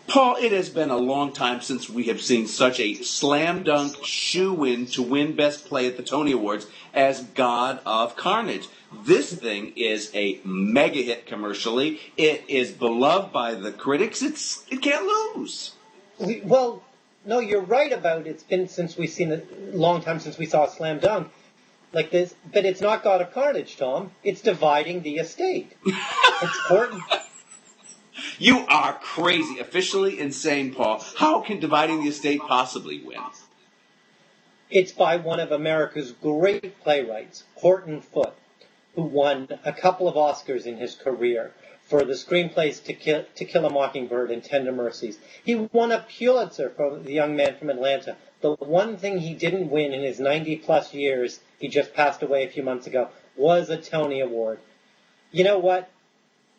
Paul, it has been a long time since we have seen such a slam dunk shoe-in to win Best Play at the Tony Awards as God of Carnage. This thing is a mega hit commercially. It is beloved by the critics. It can't lose. Well, no, you're right about it's been since we've seen a long time since we saw a slam dunk like this, but it's not God of Carnage, Tom. It's dividing the estate. It's important. You are crazy, officially insane, Paul. How can Dividing the Estate possibly win? It's by one of America's great playwrights, Horton Foote, who won a couple of Oscars in his career for the screenplays To Kill a Mockingbird and Tender Mercies. He won a Pulitzer for The Young Man from Atlanta. The one thing he didn't win in his 90-plus years, he just passed away a few months ago, was a Tony Award. You know what?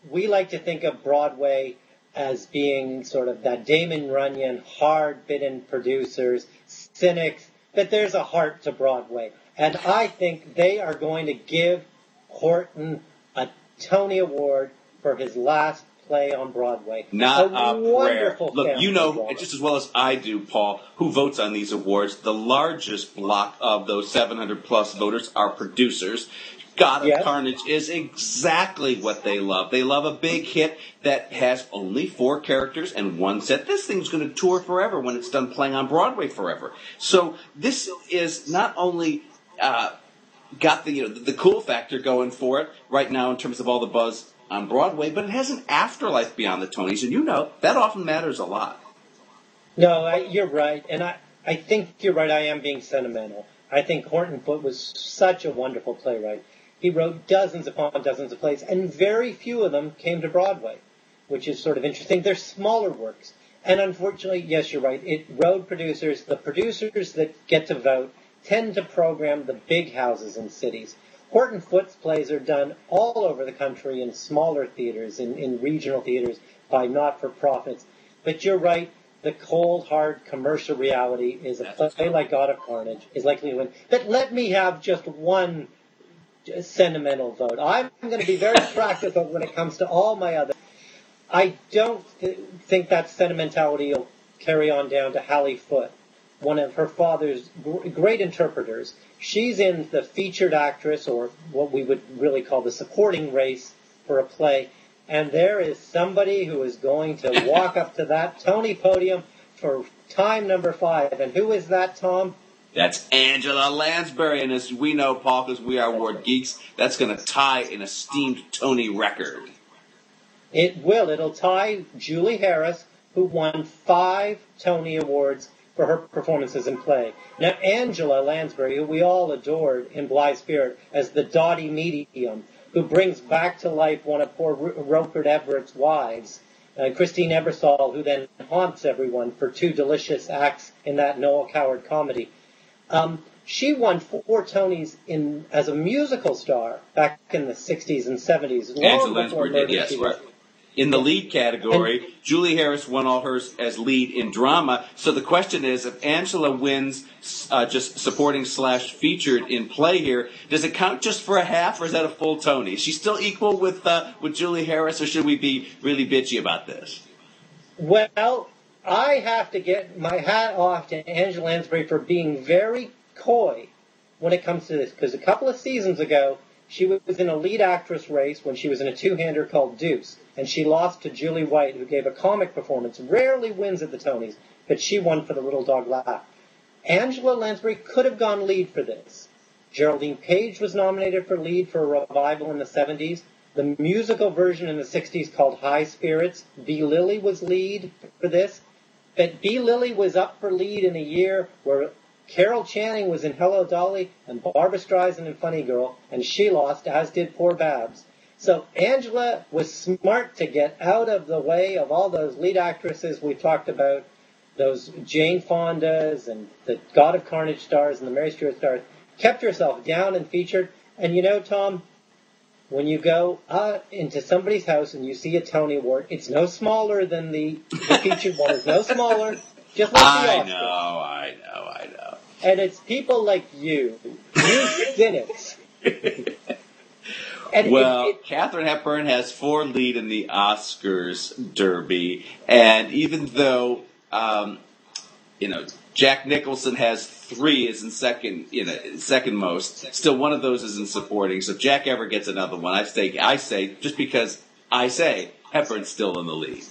We like to think of Broadway as being sort of that Damon Runyon, hard-bitten producers, cynics, but there's a heart to Broadway. And I think they are going to give Horton a Tony Award for his last play on Broadway. Not a prayer. Wonderful Look, you know drama. just as well as I do, Paul, who votes on these awards. The largest block of those 700-plus voters are producers. God of Carnage is exactly what they love. They love a big hit that has only 4 characters and 1 set. This thing's going to tour forever when it's done playing on Broadway forever. So this is not only got the cool factor going for it right now in terms of all the buzz on Broadway, but it has an afterlife beyond the Tonys, and you know that often matters a lot. No, you're right, and I think you're right. I am being sentimental. I think Horton Foote was such a wonderful playwright. He wrote dozens upon dozens of plays, and very few of them came to Broadway, which is sort of interesting. They're smaller works. And unfortunately, yes, you're right, road producers, the producers that get to vote, tend to program the big houses in cities. Horton Foote's plays are done all over the country in smaller theaters, in regional theaters, by not-for-profits. But you're right, the cold, hard commercial reality is a play like God of Carnage is likely to win. But let me have just one sentimental vote. I'm going to be very practical when it comes to all my other. I don't think that sentimentality will carry on down to Hallie Foote, one of her father's great interpreters. She's in the featured actress, or what we would really call the supporting race for a play, and there is somebody who is going to walk up to that Tony podium for time number 5. And who is that, Tom? That's Angela Lansbury, and as we know, Paul, because we are award geeks, that's going to tie an esteemed Tony record. It will. It'll tie Julie Harris, who won 5 Tony Awards for her performances in play. Now, Angela Lansbury, who we all adored in Blythe Spirit as the dotty medium, who brings back to life one of poor Rupert Everett's wives, Christine Ebersol, who then haunts everyone for 2 delicious acts in that Noel Coward comedy. She won 4 Tonys as a musical star back in the 60s and 70s. Angela Lansbury did, yes, right. In the lead category, Julie Harris won all hers as lead in drama. So the question is, if Angela wins just supporting / featured in play here, does it count just for a half, or is that a full Tony? Is she still equal with Julie Harris, or should we be really bitchy about this? Well, I have to get my hat off to Angela Lansbury for being very coy when it comes to this, because a couple of seasons ago, she was in a lead actress race when she was in a 2-hander called Deuce, and she lost to Julie White, who gave a comic performance, rarely wins at the Tonys, but she won for The Little Dog Laugh. Angela Lansbury could have gone lead for this. Geraldine Page was nominated for lead for a revival in the 70s. The musical version in the 60s called High Spirits, B. Lilly was lead for this, but B. Lilly was up for lead in a year where Carol Channing was in Hello, Dolly, and Barbra Streisand in Funny Girl, and she lost, as did poor Babs. So Angela was smart to get out of the way of all those lead actresses we talked about, those Jane Fondas and the God of Carnage stars and the Mary Stuart stars, kept herself down and featured. And you know, Tom, when you go into somebody's house and you see a Tony Award, it's no smaller than the featured one. It's no smaller, just like the Oscars. I know. And it's people like you cynics. Well, Katharine Hepburn has 4 lead in the Oscars Derby, and even though Jack Nicholson has 3 is in second most, still one of those is in supporting. So if Jack ever gets another one, I say just because I say Hepburn's still in the lead.